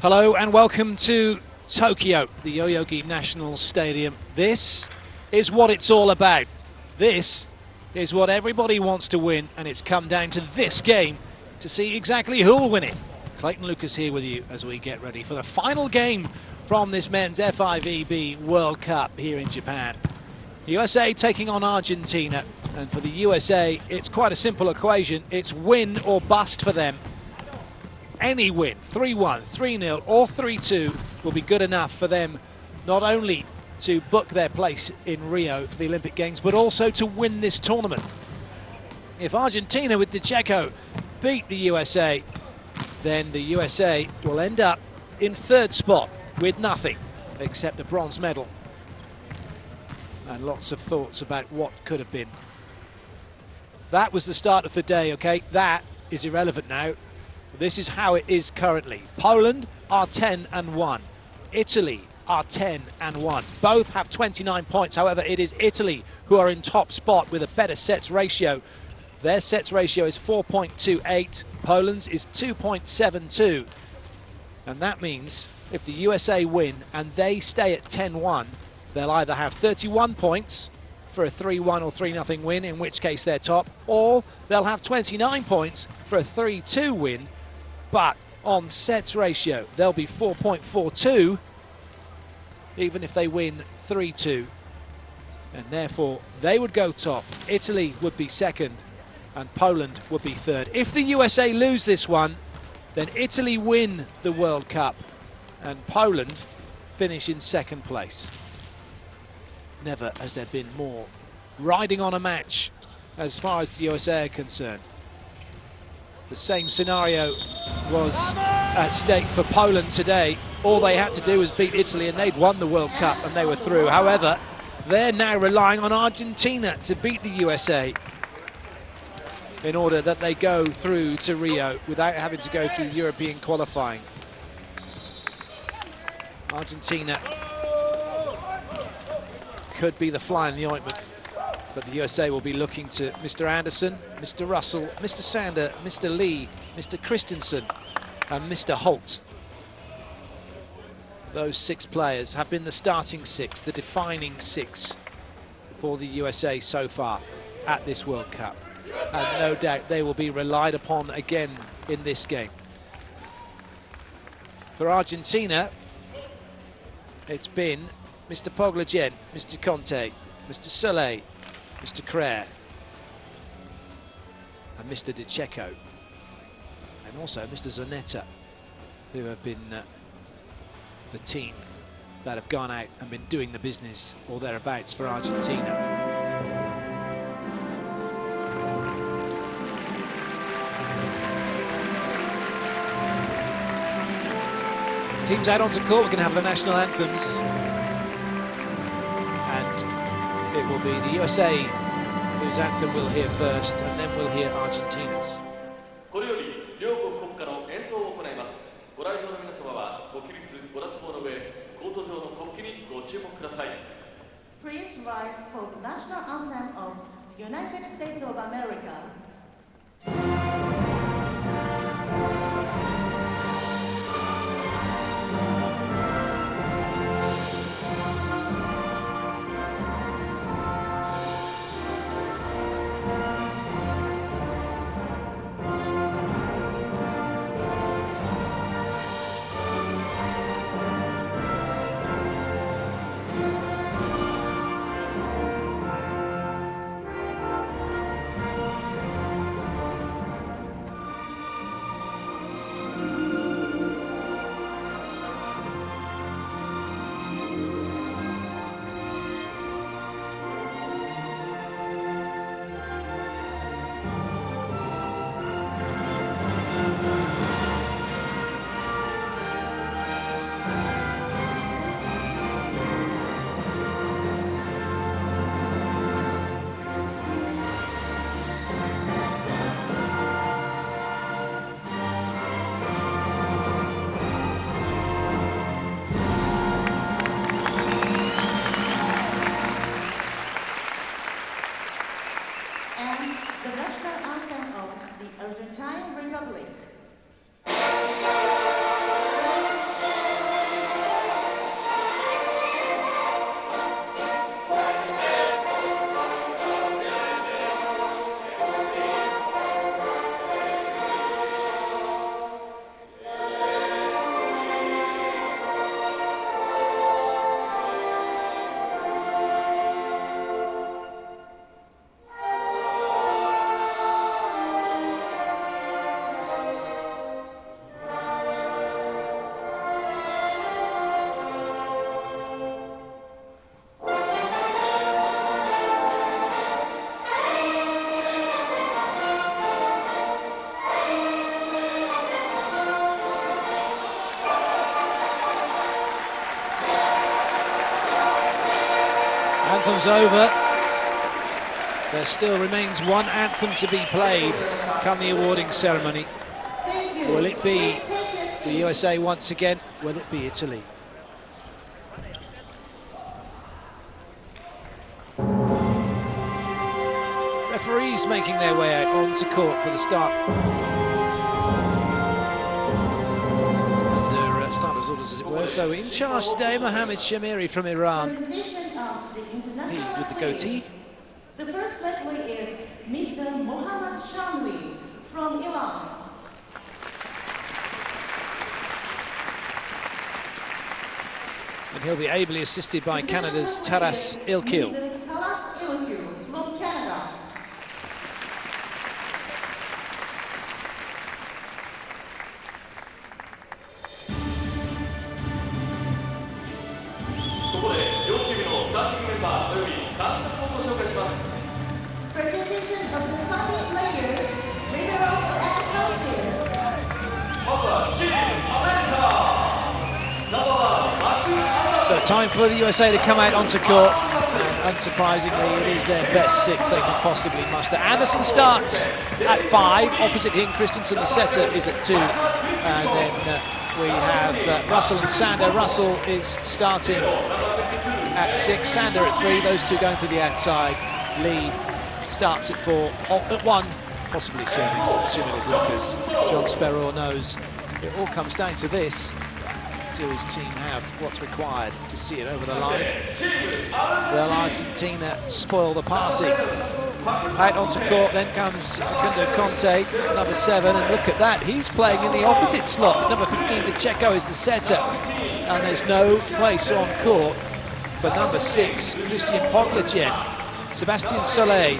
Hello and welcome to Tokyo, the Yoyogi National Stadium. This is what it's all about. This is what everybody wants to win, and it's come down to this game to see exactly who will win it. Clayton Lucas here with you as we get ready for the final game from this men's FIVB World Cup here in Japan. USA taking on Argentina, and for the USA it's quite a simple equation. It's win or bust for them. Any win, 3-1, 3-0 or 3-2 will be good enough for them not only to book their place in Rio for the Olympic Games, but also to win this tournament. If Argentina with De Checo beat the USA, then the USA will end up in third spot with nothing except a bronze medal. And lots of thoughts about what could have been. That was the start of the day, okay? That is irrelevant now. This is how it is currently. Poland are 10-1. Italy are 10-1. Both have 29 points. However, it is Italy who are in top spot with a better sets ratio. Their sets ratio is 4.28. Poland's is 2.72. And that means if the USA win and they stay at 10-1, they'll either have 31 points for a 3-1 or 3-0 win, in which case they're top, or they'll have 29 points for a 3-2 win. But on sets ratio, they'll be 4.42, even if they win 3-2. And therefore, they would go top. Italy would be second, and Poland would be third. If the USA lose this one, then Italy win the World Cup, and Poland finish in second place. Never has there been more riding on a match as far as the USA are concerned. The same scenario was at stake for Poland today. All they had to do was beat Italy and they'd won the World Cup and they were through. However, they're now relying on Argentina to beat the USA in order that they go through to Rio without having to go through the European qualifying. Argentina could be the fly in the ointment, but the USA will be looking to Mr. Anderson, Mr. Russell, Mr. Sander, Mr. Lee, Mr. Christensen and Mr. Holt. Those 6 players have been the starting 6, the defining 6 for the USA so far at this World Cup. And no doubt they will be relied upon again in this game. For Argentina, it's been Mr. Poglajen, Mr. Conte, Mr. Soleil, Mr. Crair and Mr. De Checo, and also Mr. Zanetta, who have been the team that have gone out and been doing the business or thereabouts for Argentina. Teams out onto court, we're going to have the national anthems. It will be the USA whose anthem we'll hear first, and then we'll hear Argentina's. Please rise for the national anthem of the United States of America. Argentine Republic. time's over. There still remains one anthem to be played come the awarding ceremony. Will it be the USA once again? Will it be Italy? Referees making their way out onto court for the start. Under starters' orders, as it were. So in charge today, Mohammed Shamiri from Iran. He with the goatee. The first referee is Mr. Mohammed Shamiri from Iran. And he'll be ably assisted by Canada's Taras Ilkil. Taras Ilkil from Canada. Presentation of the starting players, minerals and coaches. So time for the USA to come out onto court. And unsurprisingly, it is their best six they can possibly muster. Anderson starts at 5. Opposite him, Christensen, the setter, is at 2. And then we have Russell and Sander. Russell is starting at 6, Sander at 3. Those two going through the outside. Lee starts at 4, Holt at 1, possibly serving 2 middle blockers. John Speror knows it all comes down to this. Do his team have what's required to see it over the line? Will Argentina spoil the party? Out onto court, then comes Facundo Conte, number 7, and look at that, he's playing in the opposite slot. Number 15, Pacheco, is the setter, and there's no place on court for number 6, Christian Poglacen. Sebastian Soleil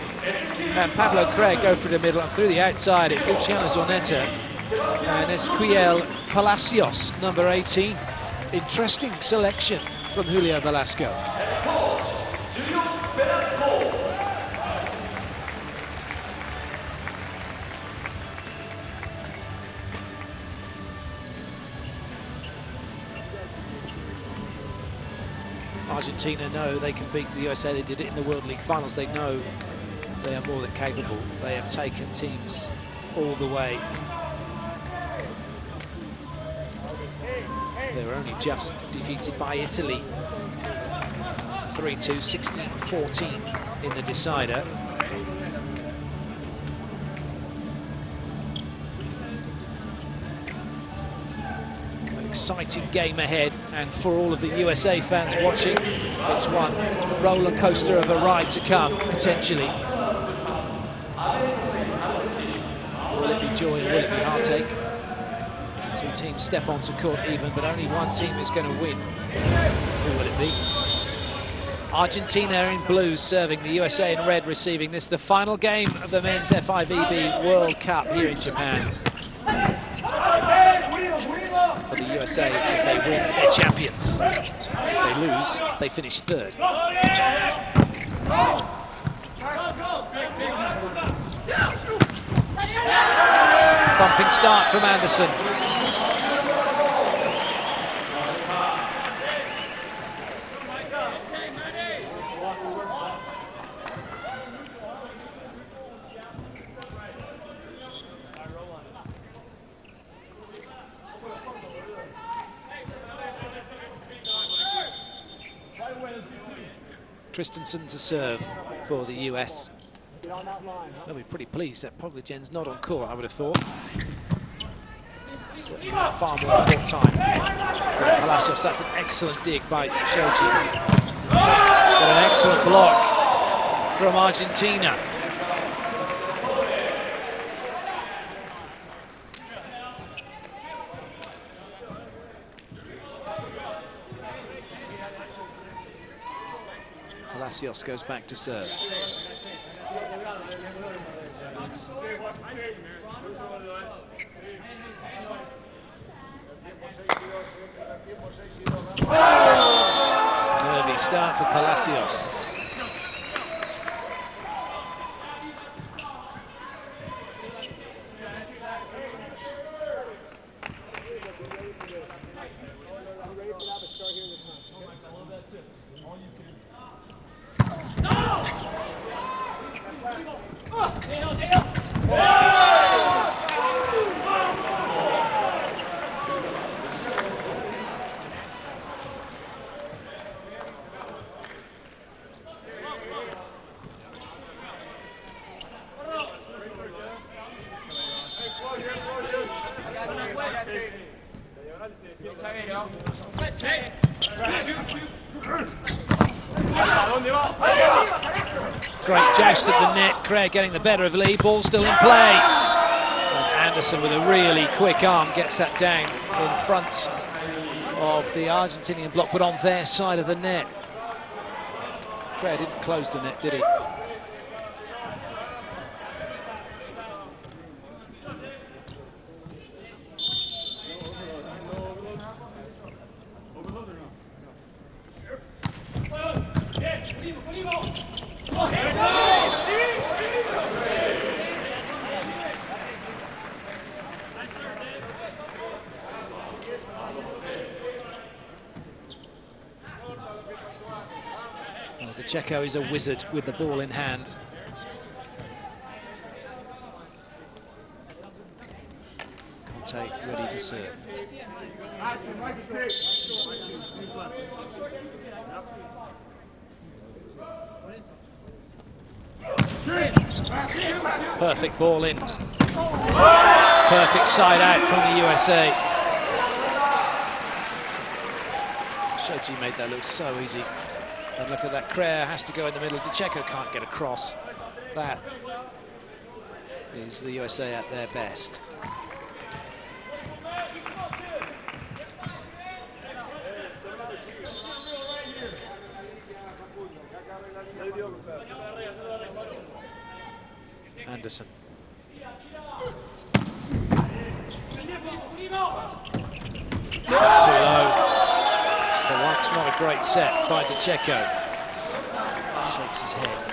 and Pablo Craig go through the middle, and through the outside it's Luciano Zornetta and Esquiel Palacios, number 18. Interesting selection from Julio Velasco. Argentina know they can beat the USA. They did it in the World League Finals. They know they are more than capable. They have taken teams all the way. They were only just defeated by Italy 3-2, 16-14 in the decider. An exciting game ahead, and for all of the USA fans watching, it's one roller coaster of a ride to come, potentially. Will it be joy or will it be heartache? Two teams step onto court even, but only one team is going to win. Who will it be? Argentina in blue serving, the USA in red receiving. This is the final game of the men's FIVB World Cup here in Japan. For the USA, if they win, they're champions. If they lose, they finish 3rd. Thumping start from Anderson. Christensen to serve for the US. They'll be pretty pleased that Poglacen's not on court, I would have thought. Certainly far more court time. Palacios, that's an excellent dig by Shoji. But an excellent block from Argentina. Palacios goes back to serve. Nervy start for Palacios. Great joust at the net. Craig getting the better of Lee. Ball still in play. And Anderson with a really quick arm gets that down in front of the Argentinian block, but on their side of the net. Craig didn't close the net, did he? Checo is a wizard with the ball in hand. Conte ready to serve. Perfect ball in. Perfect side out from the USA. Shoji made that look so easy. And look at that, Craig has to go in the middle. Checo can't get across. That is the USA at their best. Anderson. That's too low. For once, not a great set by Checo. Shakes his head.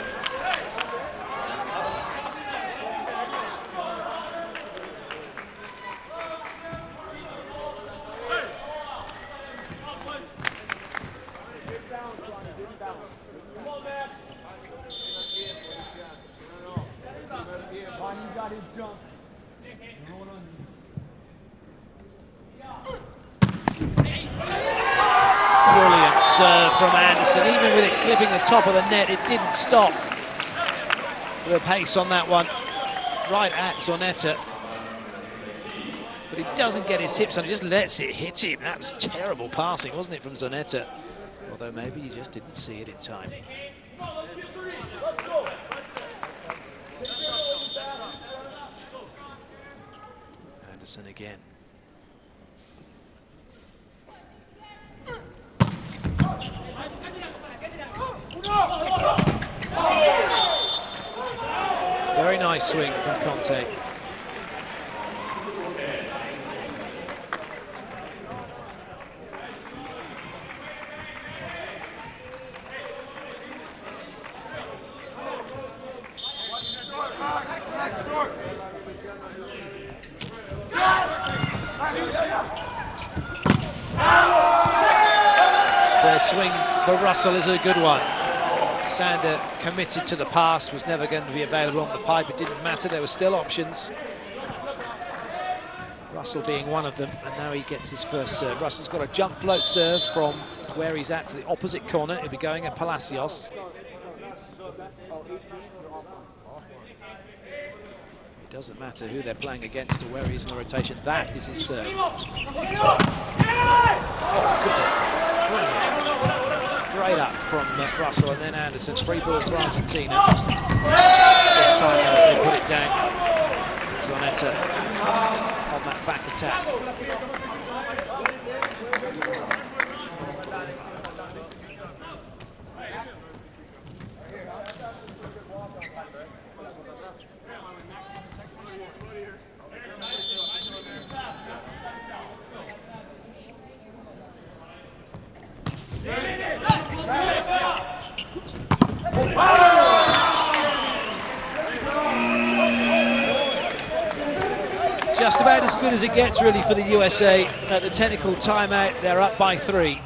Brilliant serve from Anderson. Even with it clipping the top of the net, it didn't stop. The pace on that one, right at Zonetta. But he doesn't get his hips on, he just lets it hit him. That was terrible passing, wasn't it, from Zonetta? Although maybe he just didn't see it in time. Anderson again. Very nice swing from Conte. Their swing for Russell is a good one. Sander committed to the pass, was never going to be available on the pipe. It didn't matter, there were still options. Russell being one of them, and now he gets his first serve. Russell's got a jump float serve from where he's at to the opposite corner. He'll be going at Palacios. It doesn't matter who they're playing against or where he is in the rotation. That is his serve. Oh, good. Great up from Russell, and then Anderson. 3 balls for Argentina. This time they put it down. Zonetta on that back attack. Just about as good as it gets, really, for the USA. At the technical timeout, they're up by 3.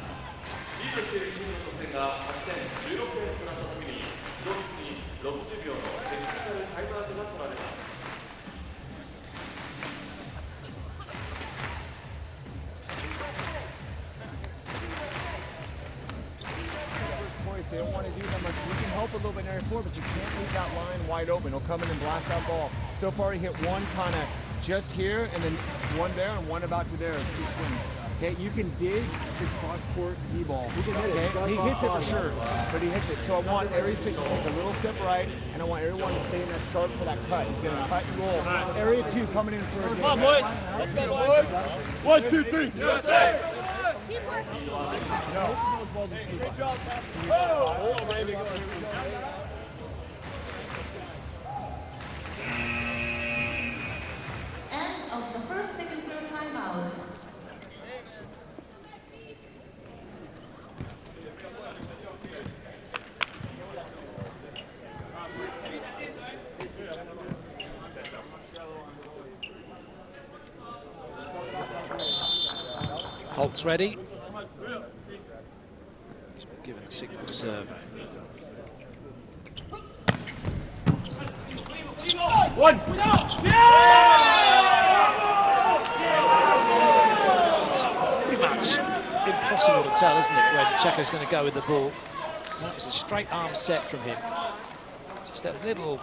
wide open. He'll come in and blast that ball. So far, he hit one kind of just here, and then one there, and one about to there. It's 2 swings. Okay, you can dig his cross-court D-ball. Okay, he hits it for sure, but he hits it. So I want Aries to take a little step right, and I want everyone to stay in that sharp for that cut. He's going to cut and roll. Area 2 coming in for a Come on, boys. Let's go, boys. 1, 2, 3. USA. No. Good job, man. Oh, baby. End of the first second period timeout. Holt's ready. He's been given the signal to serve. One. It's pretty much impossible to tell, isn't it, where Checo's going to go with the ball. That was a straight arm set from him. Just that little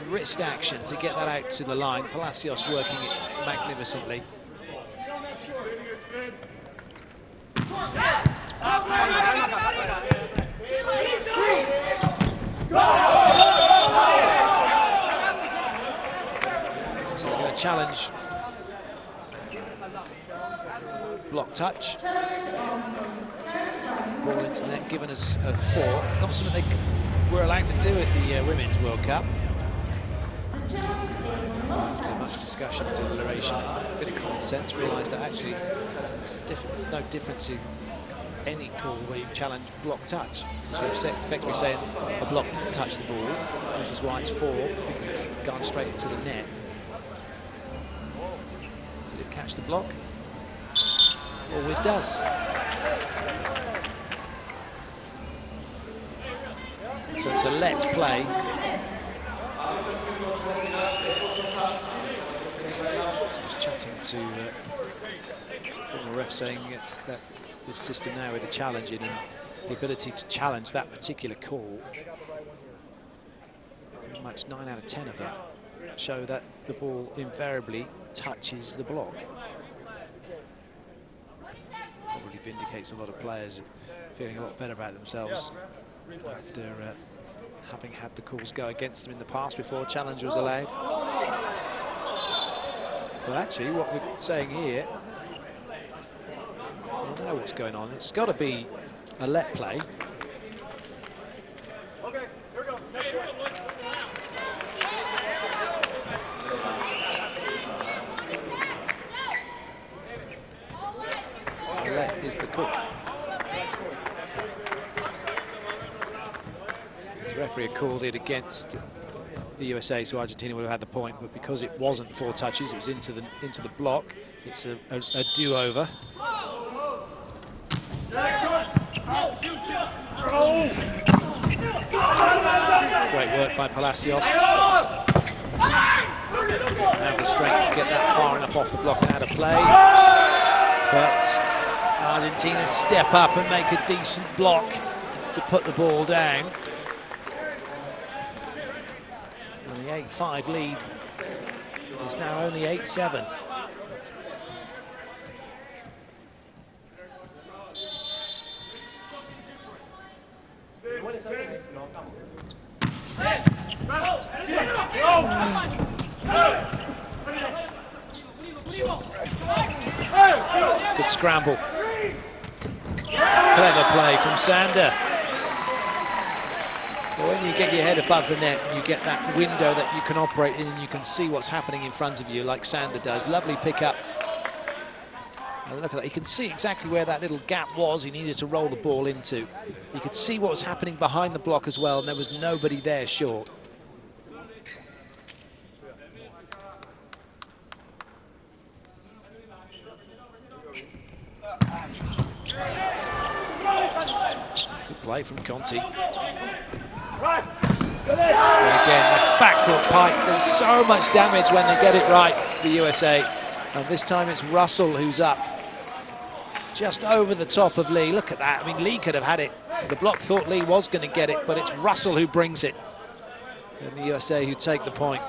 wrist action to get that out to the line. Palacios working it magnificently. So they're going to challenge block touch. Ball into the net, giving us a 4. It's not something they were allowed to do at the Women's World Cup. After much discussion, deliberation, and a bit of common sense, realised that actually it's no different to any call where you challenge block touch. So you're effectively saying a block didn't touch the ball, which is why it's 4, because it's gone straight into the net. Did it catch the block? Always does. So it's a let play. So I was chatting to former ref saying that this system now with the challenging and the ability to challenge that particular call, pretty much 9 out of 10 of them show that the ball invariably touches the block. Probably vindicates a lot of players feeling a lot better about themselves after having had the calls go against them in the past before challenge was allowed. But actually, what we're saying here, I don't know what's going on. It's got to be a let play. Okay, here we go. A let is the call. The referee had called it against the USA, so Argentina would have had the point, but because it wasn't 4 touches, it was into the block. It's a do-over. Great work by Palacios. Doesn't have the strength to get that far enough off the block and out of play. But Argentina step up and make a decent block to put the ball down. And the 8-5 lead is now only 8-7. Good scramble. Clever play from Sander. But when you get your head above the net, you get that window that you can operate in and you can see what's happening in front of you, like Sander does. Lovely pick-up. And look at that. You can see exactly where that little gap was he needed to roll the ball into. You could see what was happening behind the block as well, and there was nobody there short. Good play from Conti. And again, the backcourt pipe. There's so much damage when they get it right, the USA. And this time it's Russell who's up. Just over the top of Lee. Look at that. I mean, Lee could have had it. The block thought Lee was going to get it, but it's Russell who brings it. And the USA who take the point.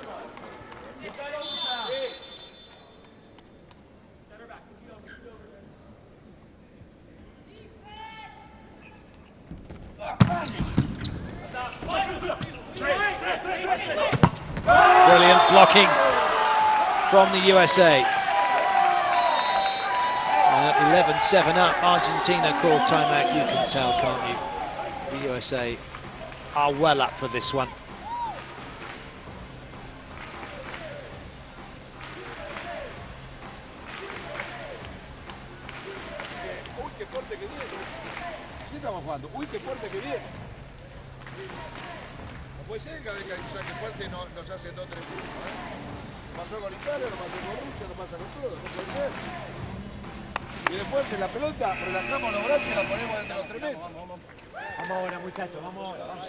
Brilliant blocking from the USA. 11-7 up. Argentina called timeout. You can tell, can't you? The USA are well up for this one. Uy, qué corte que viene. ¿Qué estamos jugando? Uy, qué corte que viene. No puede ser que cada vez que hay un saque fuerte nos hace 2 o 3 puntos. Pasó con Italia, lo pasó con Rusia, lo pasa con todo. No puede ser. Viene fuerte la pelota, relajamos los brazos y la ponemos dentro de los 3 metros. Vamos ahora, muchachos, vamos ahora. Vamos.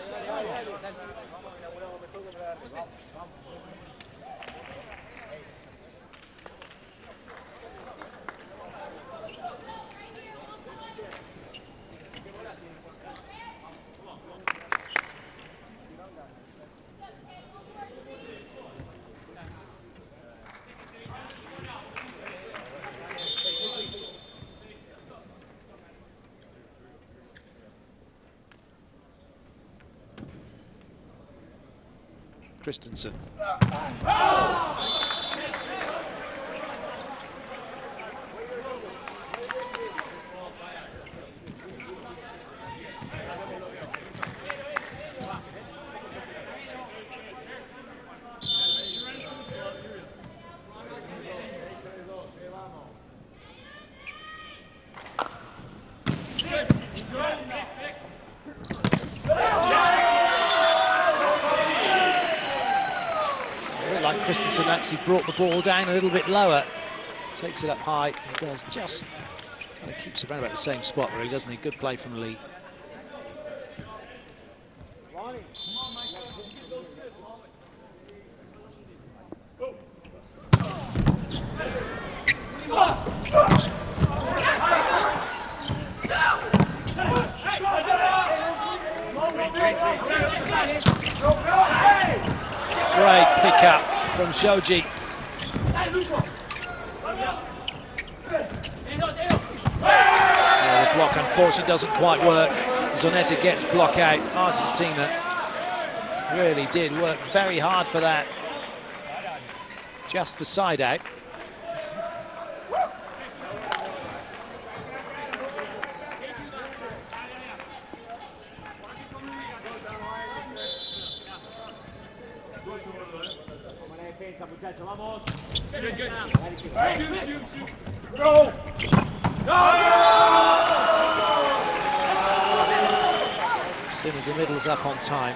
Christensen. Christensen actually brought the ball down a little bit lower, takes it up high. He does just kind of keeps it around about the same spot, really, doesn't he? Good play from Lee. Great pick-up from Shoji. The block unfortunately doesn't quite work. Zonetta gets block out. Argentina really did work very hard for that. Just for side out. Good, good. Shoot, shoot, shoot. Go! As soon as the middle's up on time,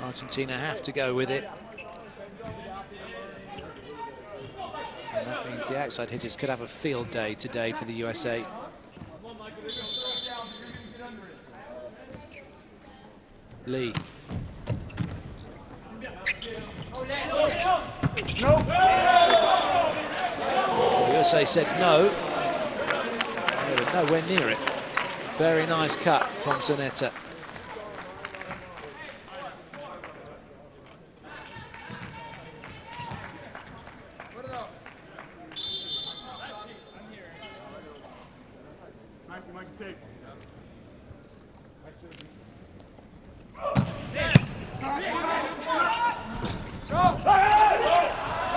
Argentina have to go with it. And that means the outside hitters could have a field day today for the USA. Lee. The USA said no. They were nowhere near it. Very nice cut from Zonetta.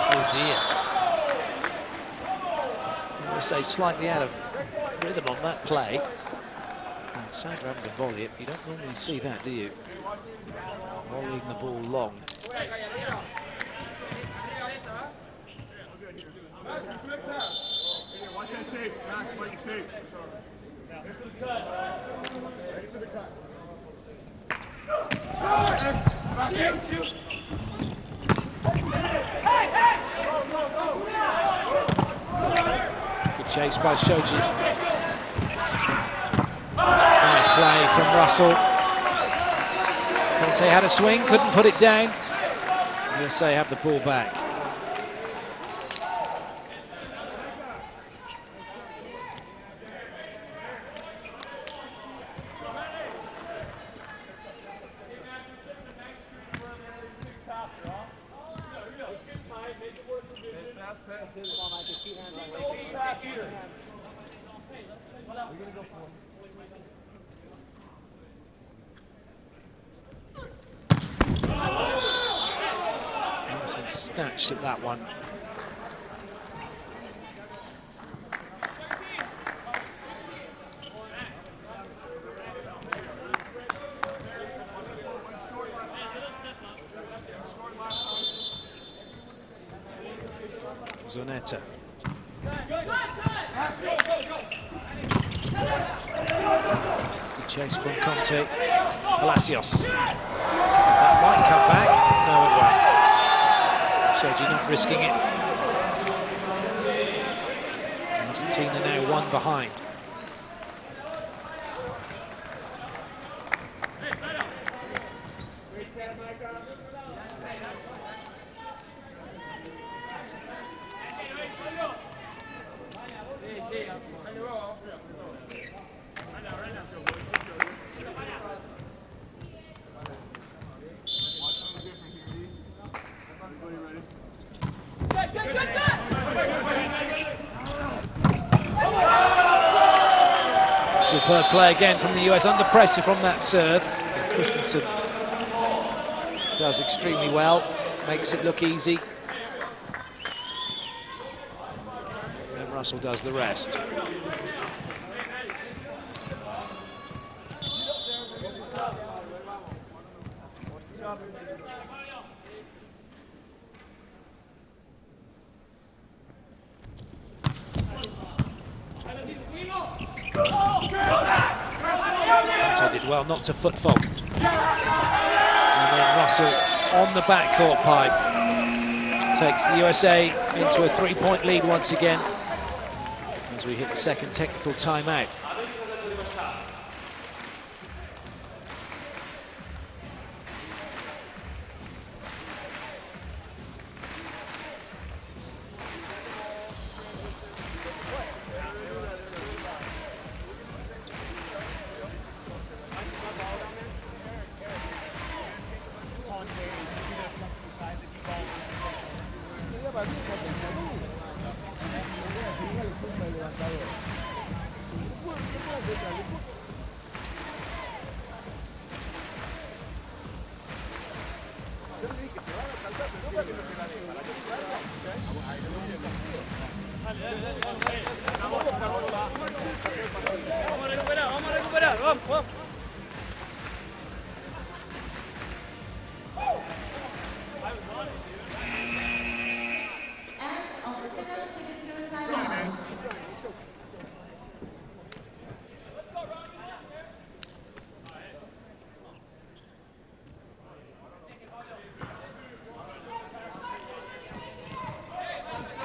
Oh dear. USA slightly out of rhythm on that play. Sadler having to volley it. You don't normally see that, do you? Volleying the ball long. Watch that tape, Max, watch the tape. Shoot, shoot. Good chase by Shoji. Nice play from Russell. Conte had a swing, couldn't put it down. USA have the ball back. Anderson snatched at that one. Zonetta. Good chase from Conte. Palacios. That might come back. No, it won't. Shoji not risking it. Argentina now one behind. Superb play again from the US, under pressure from that serve. Christensen does extremely well, makes it look easy. And Russell does the rest. Did well not to foot fault. And then Russell on the backcourt pipe takes the USA into a 3-point lead once again as we hit the second technical timeout.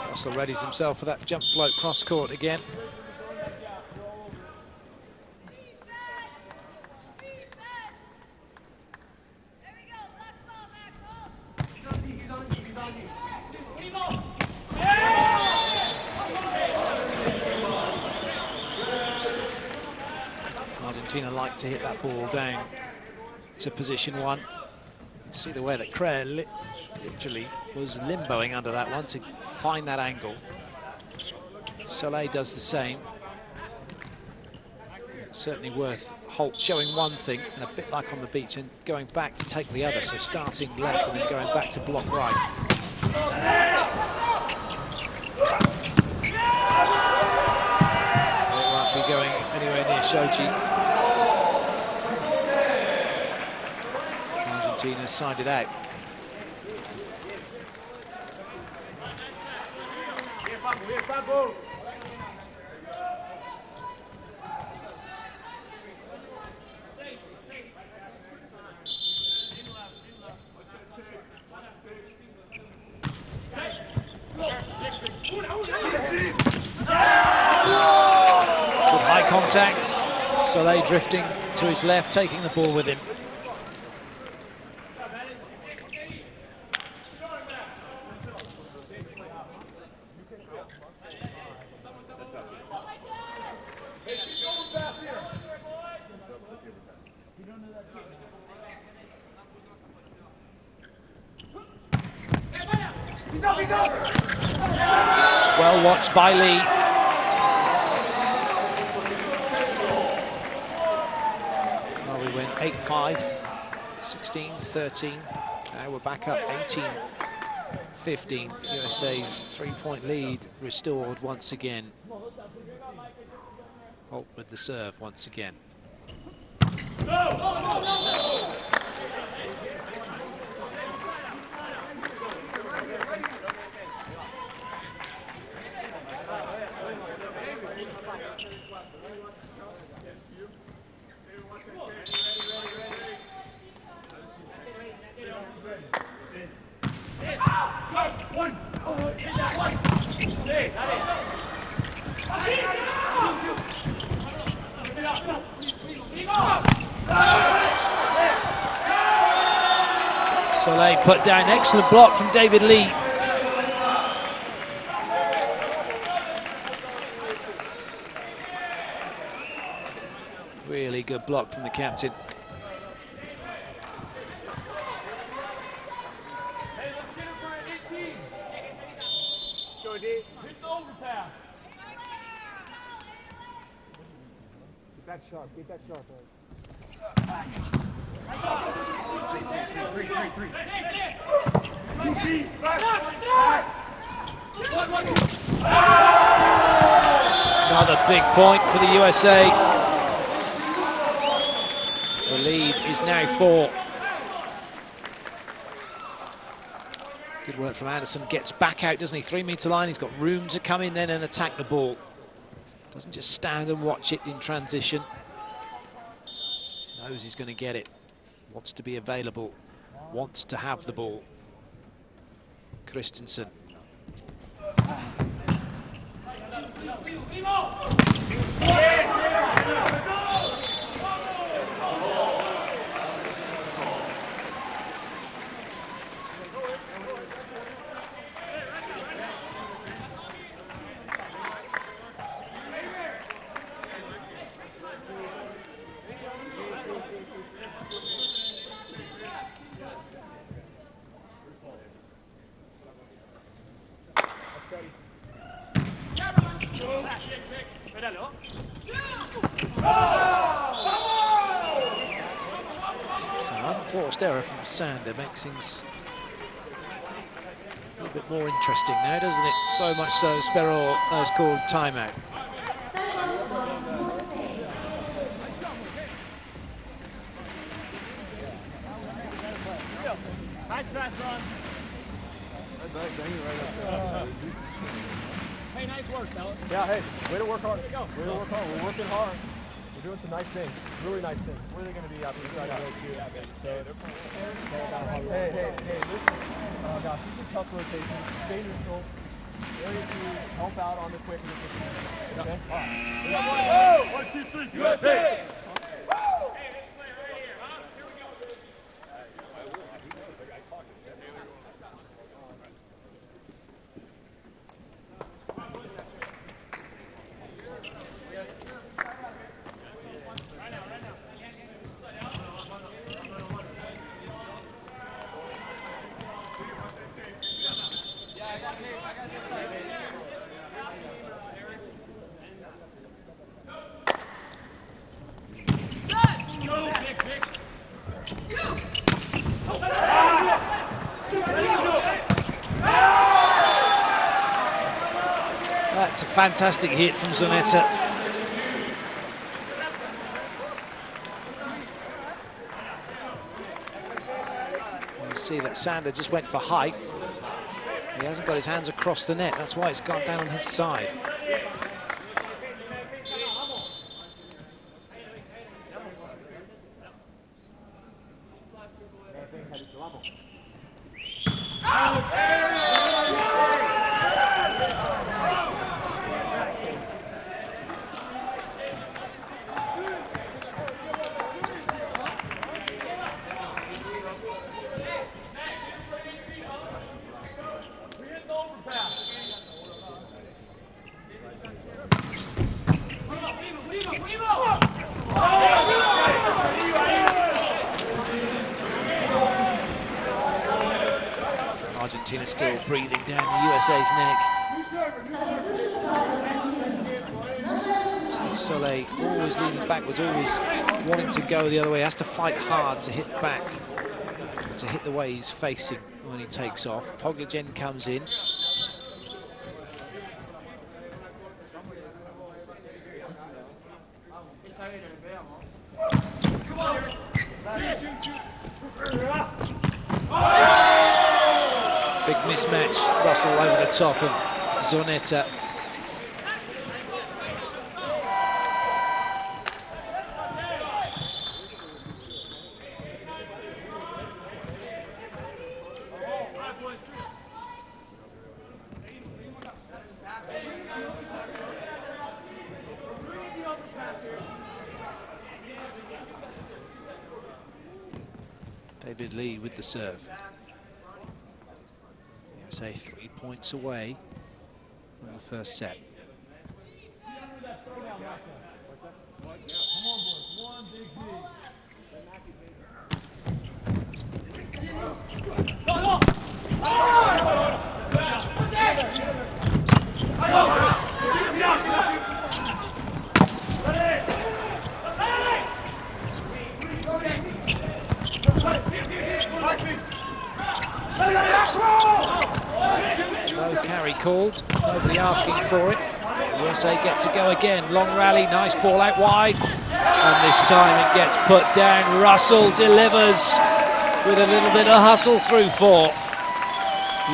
Russell readies himself for that jump float cross court again. Argentina like to hit that ball down to position one. You see the way that Craig literally was limboing under that one to find that angle. Soleil does the same. It's certainly worth Holt showing one thing, and a bit like on the beach, and going back to take the other. So starting left and then going back to block right. It won't be going anywhere near Shoji. Argentina sided out. Good high contacts. Soleil drifting to his left, taking the ball with him. Well watched by Lee. Well, we win 8-5, 16-13. Now we're back up 18-15. USA's three-point lead restored once again. Holt with the serve once again. Soleil put down, excellent block from David Lee. Really good block from the captain. Get that sharp, right? Another big point for the USA. The lead is now 4. Good work from Anderson. Gets back out, doesn't he? 3-meter line. He's got room to come in then and attack the ball. Doesn't just stand and watch it in transition. Knows he's going to get it. Wants to be available. Wants to have the ball. Christensen. Unforced error from Sander makes things a little bit more interesting now, doesn't it? So much so, Speror has called timeout. Nice pass, Ron. Hey, nice work, fellas. Yeah, hey, way to work hard. Way to work hard. We're working hard. We're doing some nice things, really nice things. Where are they going to be out the side of the road, too? Hey, listen. Oh, gosh, these are tough rotations. Stay neutral. Area 2, help out on the quick. Okay? All right. 1, 2, 3, USA! That's a fantastic hit from Zanetta. You see that Sander just went for height. He hasn't got his hands across the net. That's why it's gone down on his side. Argentina still breathing down the USA's neck. See Soleil always leaning backwards, always wanting to go the other way. Has to fight hard to hit back, to hit the way he's facing when he takes off. Poglajen comes in. Big mismatch, Russell over the top of Zornetta. David Lee with the serve. USA 3 points away from the first set. No carry called, nobody asking for it. USA get to go again, long rally, nice ball out wide. And this time it gets put down. Russell delivers with a little bit of hustle through 4.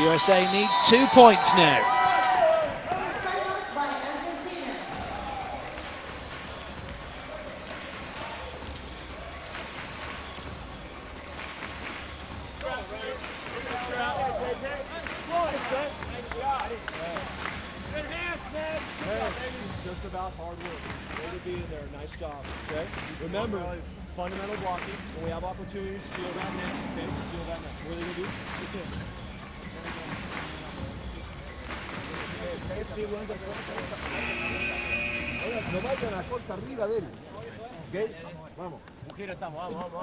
USA need 2 points now. Timeout by Argentina. Just about hard work. Way to be in there. Nice job. Okay. Remember, fundamental blocking. When we have opportunities, seal that net. Okay. Seal that net. What are they gonna do? No vayan a corta arriba de él. ¿Ok? Vamos. Mujer, estamos. Vamos.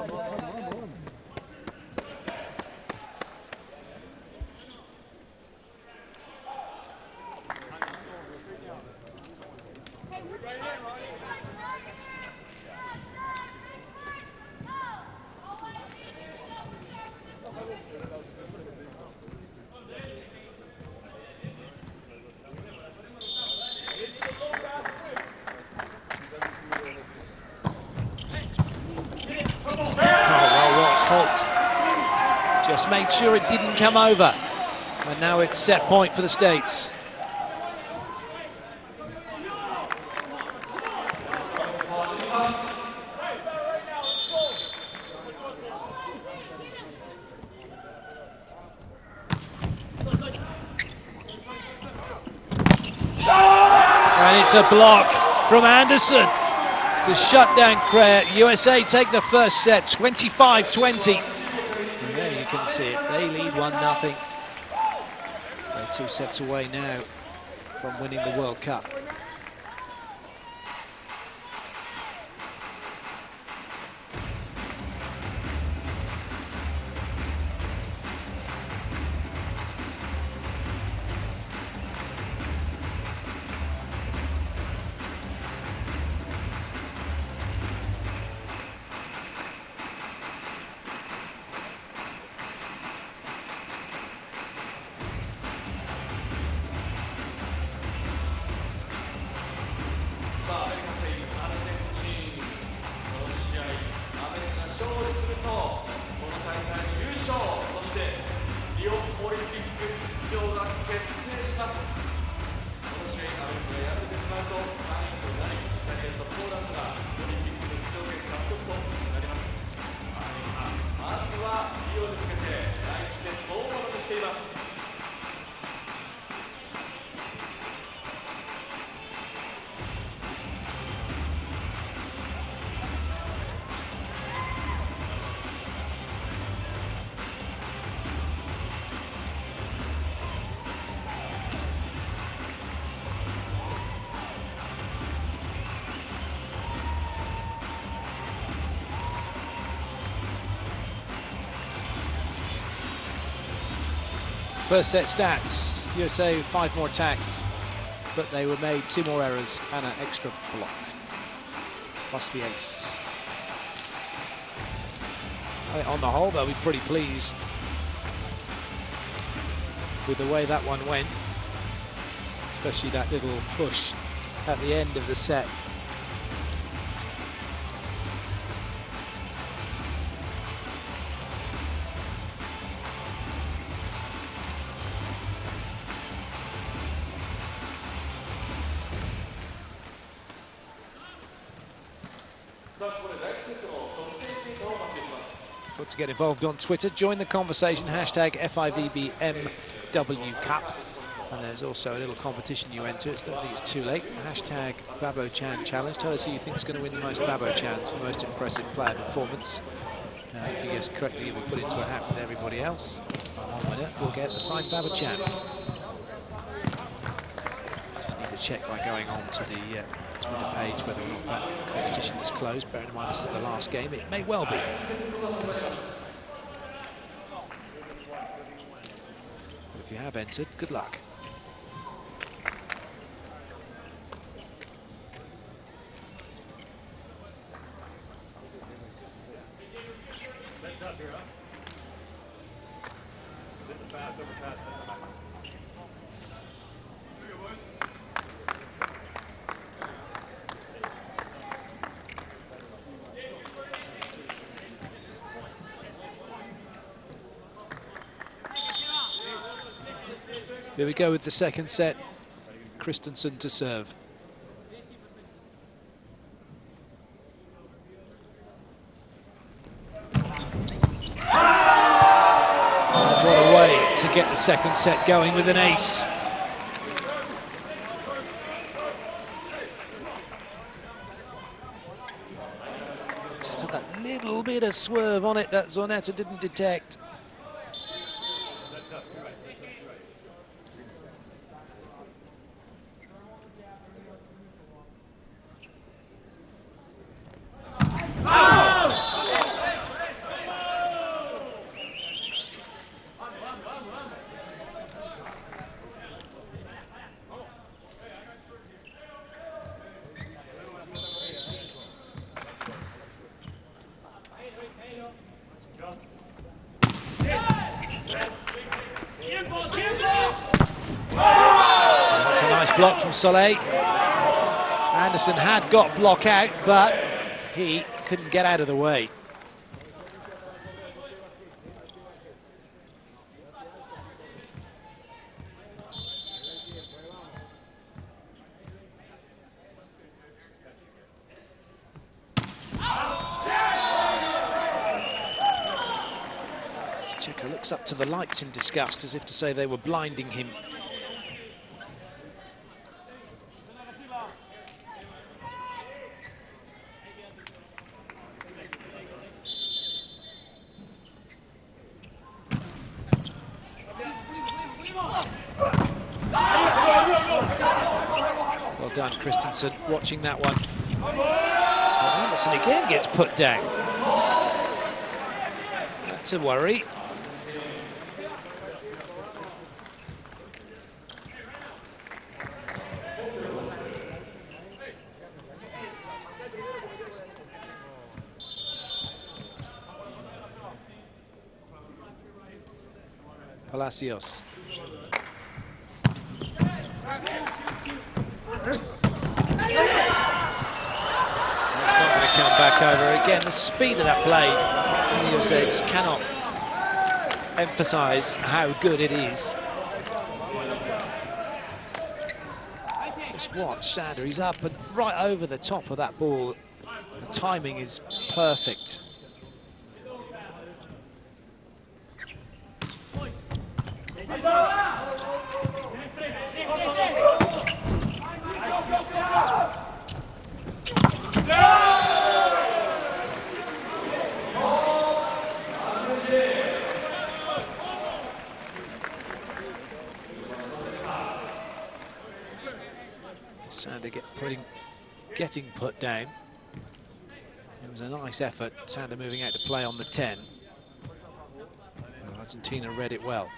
Just made sure it didn't come over. And now it's set point for the States. And it's a block from Anderson to shut down Crayer. USA take the first set, 25-20. There you can see it. They lead 1-0. They're 2 sets away now from winning the World Cup. First set stats, USA 5 more attacks, but they were made 2 more errors and an extra block, plus the ace. I think on the whole, they'll be pretty pleased with the way that one went, especially that little push at the end of the set. To get involved on Twitter, join the conversation, hashtag FIVB Cup. And there's also a little competition you enter. I don't think it's too late. Hashtag Babochan Challenge. Tell us who you think is going to win the most Babochans for the most impressive player performance. If you guess correctly, you'll be put into a hat with everybody else. One winner will get a signed Babochan. Just need to check by going on to the Twitter page whether or not that competition is closed. Bearing in mind this is the last game, it may well be. But if you have entered, good luck. Here we go with the second set. Christensen to serve. What a way to get the second set going with an ace. Just had that little bit of swerve on it that Zornetta didn't detect. That's a nice block from Soleil. Anderson had got block out, but he couldn't get out of the way. Checo looks up to the lights in disgust, as if to say they were blinding him. Well done, Christensen, watching that one. Well, Anderson again gets put down. That's a worry. Palacios. It's not going to come back over. Again, the speed of that play in the USA just cannot emphasize how good it is. Just watch Sander, he's up and right over the top of that ball. The timing is perfect. Sander getting put down. It was a nice effort. Sander moving out to play on the 10. Argentina read it well.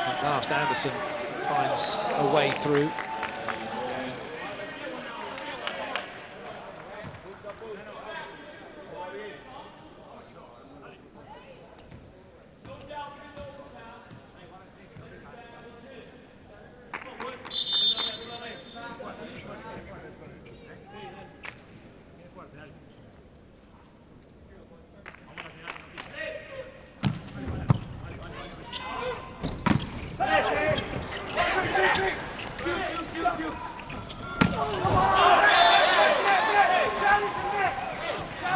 At last, Anderson finds a way through.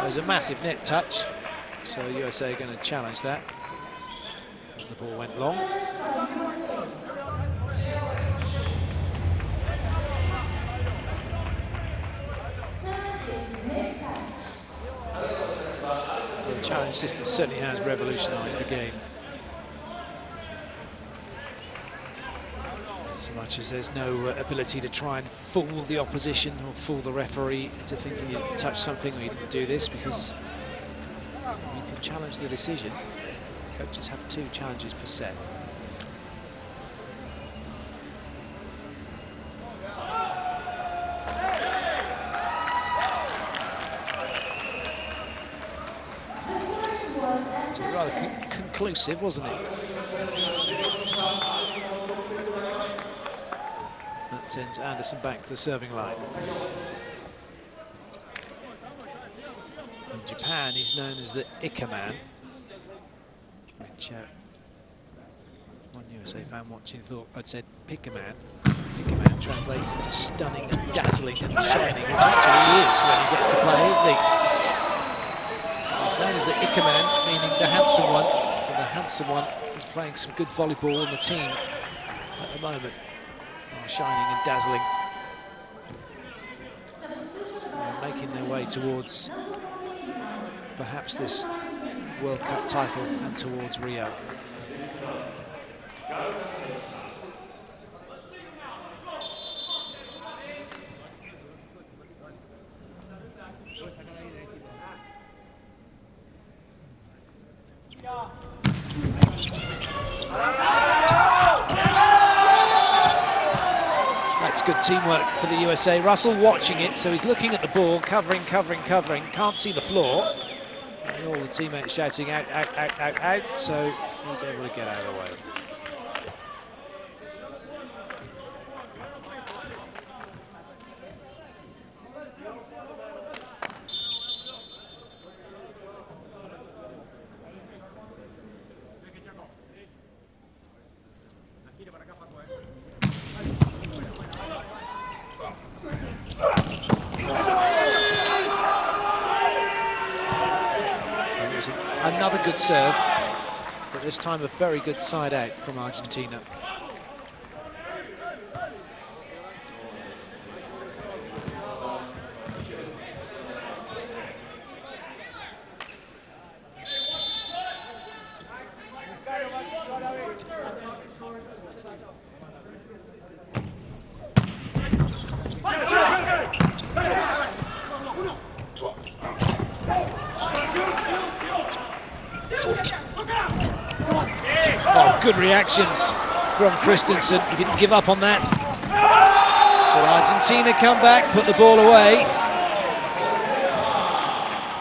There's a massive net touch, so USA are going to challenge that as the ball went long. The challenge system certainly has revolutionised the game. So much as there's no ability to try and fool the opposition or fool the referee into thinking you didn't touch something or you didn't do this, because you can challenge the decision. Coaches have 2 challenges per set. So rather conclusive, wasn't it? That sends Anderson back to the serving line. In Japan, he's known as the Ika man, which one USA fan watching thought I'd said Pick a man. Pick a man translates into stunning and dazzling and shining, which actually he is when he gets to play, isn't he? He's known as the Ika man, meaning the handsome one, and the handsome one is playing some good volleyball in the team at the moment. Shining and dazzling, making their way towards perhaps this World Cup title and towards Rio. Good teamwork for the USA. Russell watching it, so he's looking at the ball, covering, can't see the floor. And all the teammates shouting out, out, out, out, out, so he's able to get out of the way. Another good serve, but this time a very good side out from Argentina. Good reactions from Christensen. He didn't give up on that. But Argentina come back, put the ball away.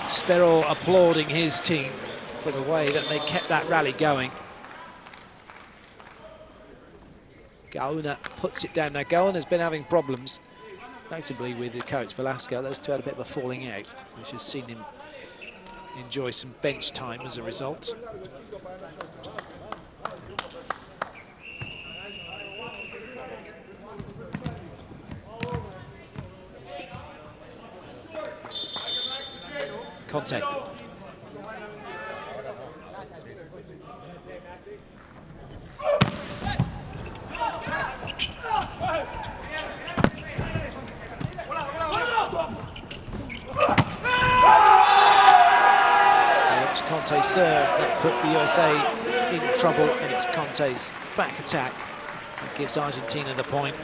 Sperol applauding his team for the way that they kept that rally going. Gauna puts it down. Now Gauna's been having problems, notably with the coach Velasco. Those two had a bit of a falling out, which has seen him enjoy some bench time as a result. Conte. It's Conte's serve that put the USA in trouble, and it's Conte's back attack that gives Argentina the point.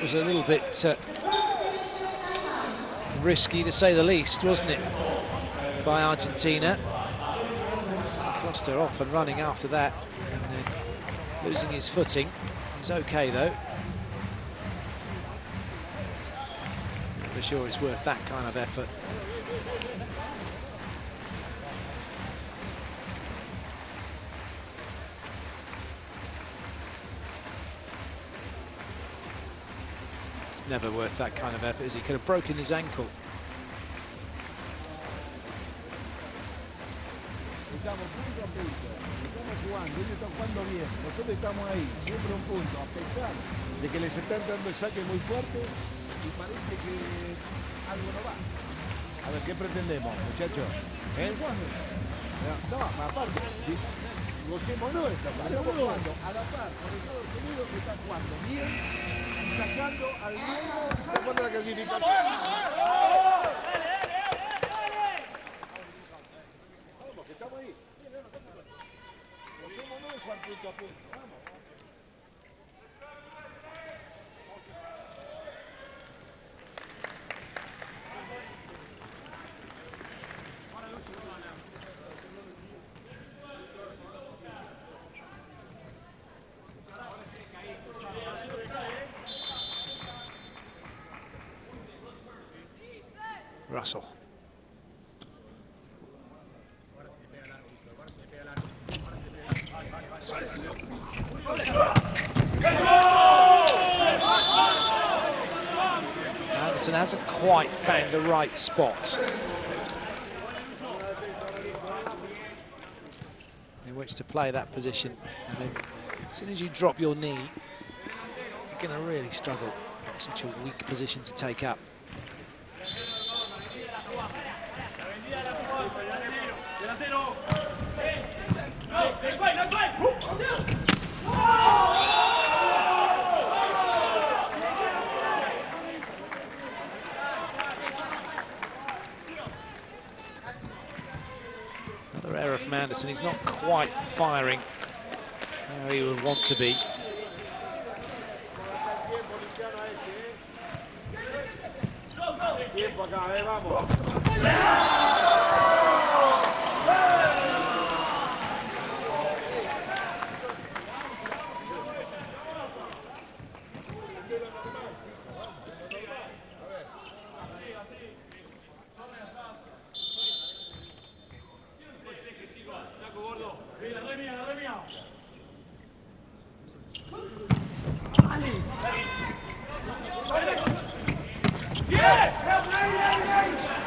was a little bit risky, to say the least, wasn't it, by Argentina. Crossed her off and running after that, and then losing his footing. He's okay, though. Not for sure it's worth that kind of effort. It's never worth that kind of effort, as he could have broken his ankle. Estamos punto a punto, estamos jugando, ellos están jugando bien, nosotros estamos ahí, siempre un punto, a pesar de que les están dando el saque muy fuerte y parece que algo no va. A ver, ¿qué pretendemos, muchachos? No, aparte, gocémonos esto, estamos jugando a la par con Estados Unidos, que está jugando bien, sacando al medio, sacando la clasificación. Estamos ahí. Gocémonos de jugar punto a punto. Vamos. Russell. Anderson hasn't quite found the right spot in which to play that position, and then as soon as you drop your knee, you're going to really struggle. Such a weak position to take up. Another error from Anderson. He's not quite firing how he would want to be.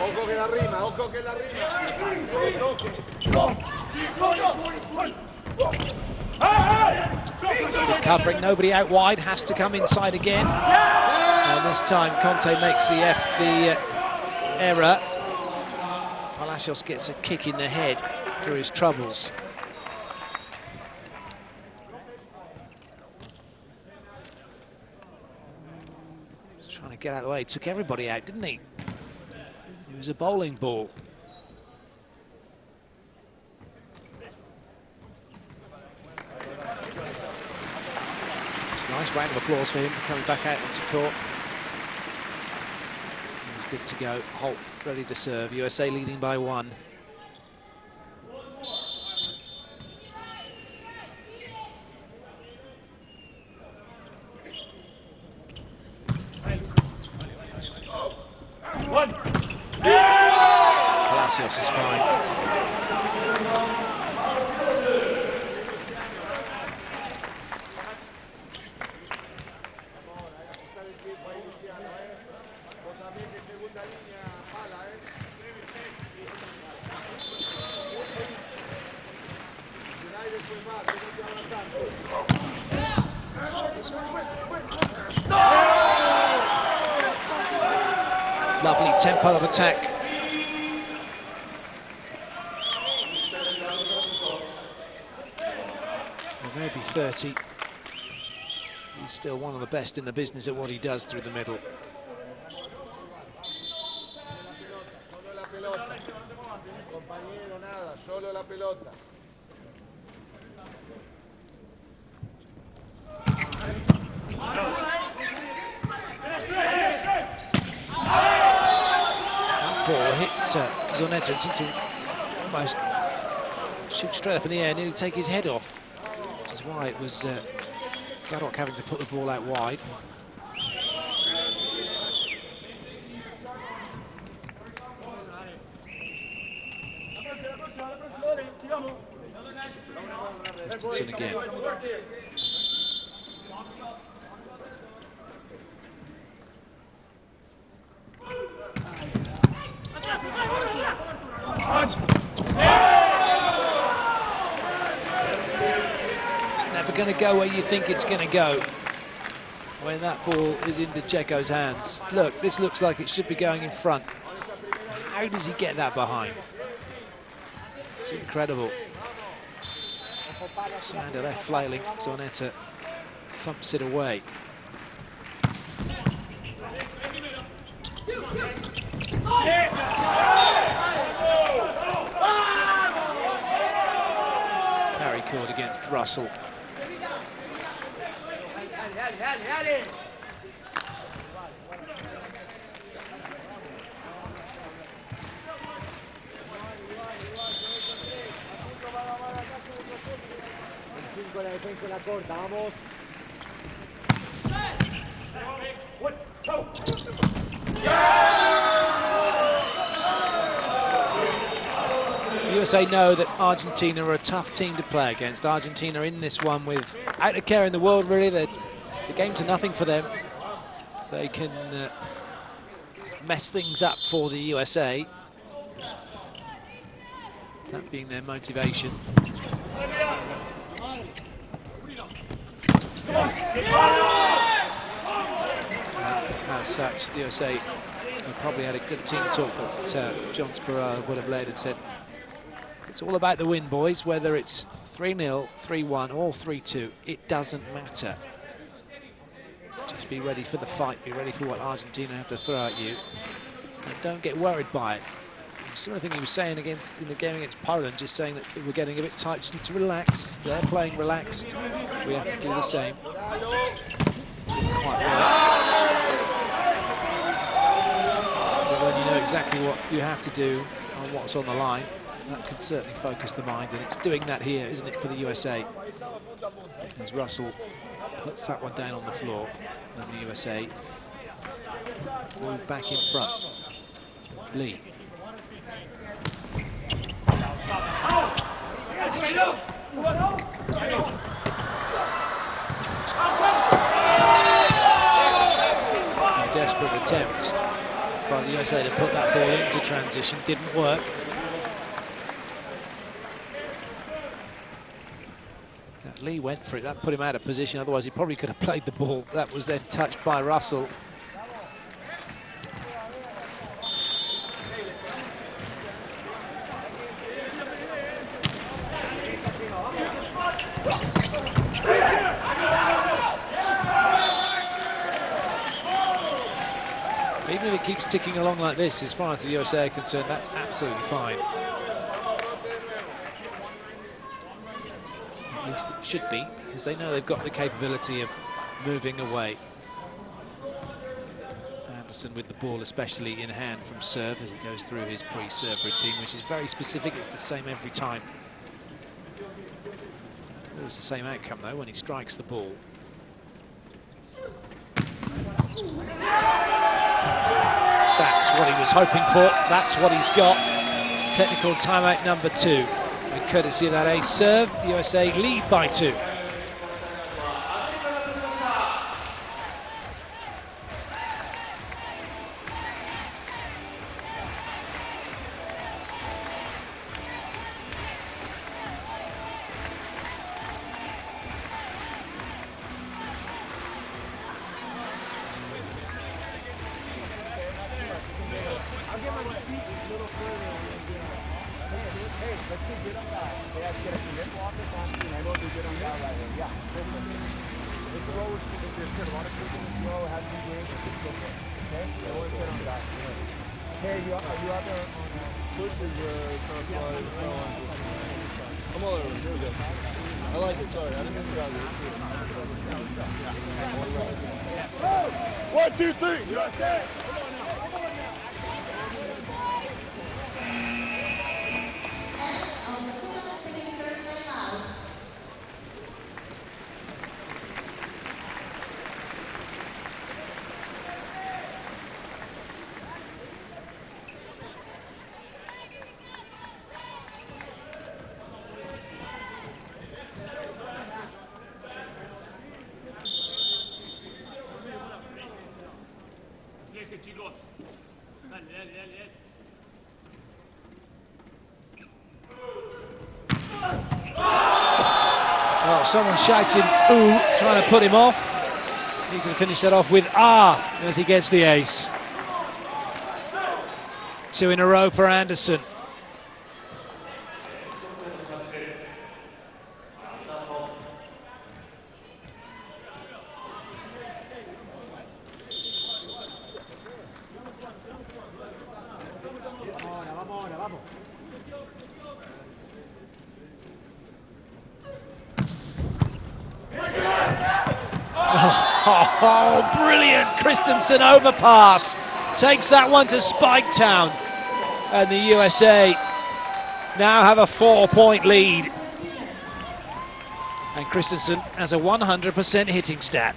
Ojo que la rima, ojo que la rima. Covering, nobody out wide, has to come inside again. And this time Conte makes the error. Palacios gets a kick in the head through his troubles. Just trying to get out of the way. He took everybody out, didn't he? It was a bowling ball. It's a nice round of applause for him for coming back out onto court. He's good to go. Holt ready to serve. USA leading by 1. Palacios is fine. Lovely tempo of attack. Well, maybe 30. He's still one of the best in the business at what he does through the middle. Solo la pelota. Compañero, nada, solo la pelota. Zornetta and seemed to almost shoot straight up in the air, nearly take his head off, which is why it was Garok having to put the ball out wide. Christensen again. It's never going to go where you think it's going to go when that ball is in Checo's hands. Look, this looks like it should be going in front. How does he get that behind? It's incredible. Sander left flailing, Zornetta thumps it away. Carry called against Russell. La defensa en la corta, vamos. The USA know that Argentina are a tough team to play against. Argentina in this one without a care in the world, really. It's a game to nothing for them. They can mess things up for the USA. That being their motivation. As such, the USA probably had a good team talk that John Sparrow would have led and said, it's all about the win, boys, whether it's 3-0, 3-1 or 3-2, it doesn't matter. Just be ready for the fight, be ready for what Argentina have to throw at you, and don't get worried by it. Similar thing he was saying in the game against Poland, just saying that we're getting a bit tight, just need to relax. They're playing relaxed. We have to do the same. Didn't quite work. But when you know exactly what you have to do and what's on the line, that can certainly focus the mind, and it's doing that here, isn't it, for the USA? As Russell puts that one down on the floor, and the USA move back in front. Lee. A desperate attempt by the USA to put that ball into transition, didn't work. Lee went for it, that put him out of position, otherwise he probably could have played the ball. That was then touched by Russell. Even if it keeps ticking along like this, as far as the USA are concerned, that's absolutely fine. At least it should be, because they know they've got the capability of moving away. Anderson with the ball, especially in hand from serve, as he goes through his pre-serve routine, which is very specific. It's the same every time. Always the same outcome, though, when he strikes the ball. That's what he was hoping for. That's what he's got. Technical timeout number 2. And courtesy of that ace serve, the USA lead by 2. Oh, someone shouting, ooh, trying to put him off. Needs to finish that off with as he gets the ace. 2 in a row for Anderson. Oh, brilliant Christensen overpass. Takes that one to Spiketown. And the USA now have a 4-point lead. And Christensen has a 100% hitting stat.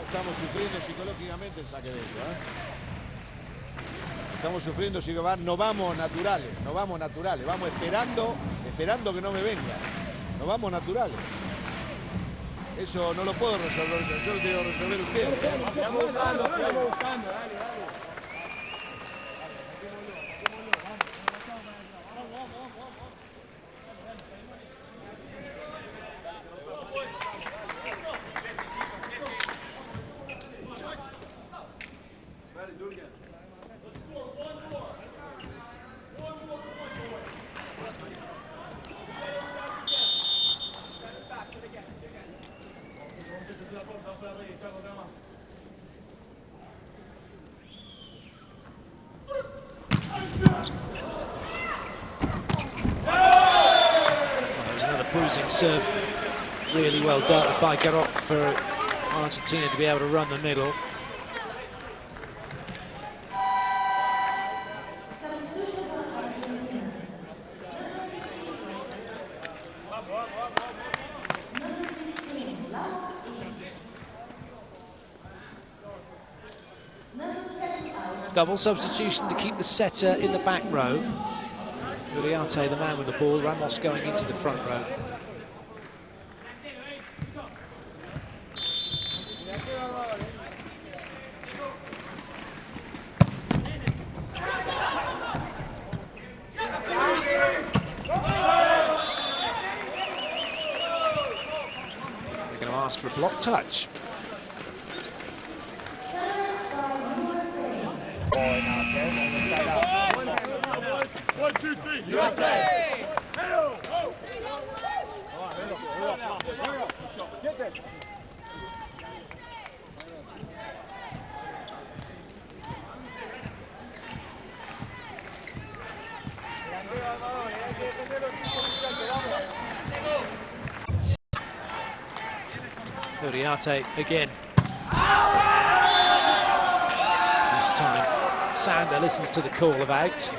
Estamos sufriendo psicológicamente el saque de ellos, ¿eh? Estamos sufriendo, no vamos naturales, vamos esperando que no me vengan. No vamos naturales. Eso no lo puedo resolver yo lo tengo que resolver ustedes. Sigamos buscando, dale. Bruising serve, really well dealt with by Garot for Argentina to be able to run the middle. Double substitution to keep the setter in the back row. Uriarte, the man with the ball, Ramos going into the front row. They're going to ask for a block touch. One, two, three. USA! Get this. Uriarte again. This time, Sander listens to the call of out.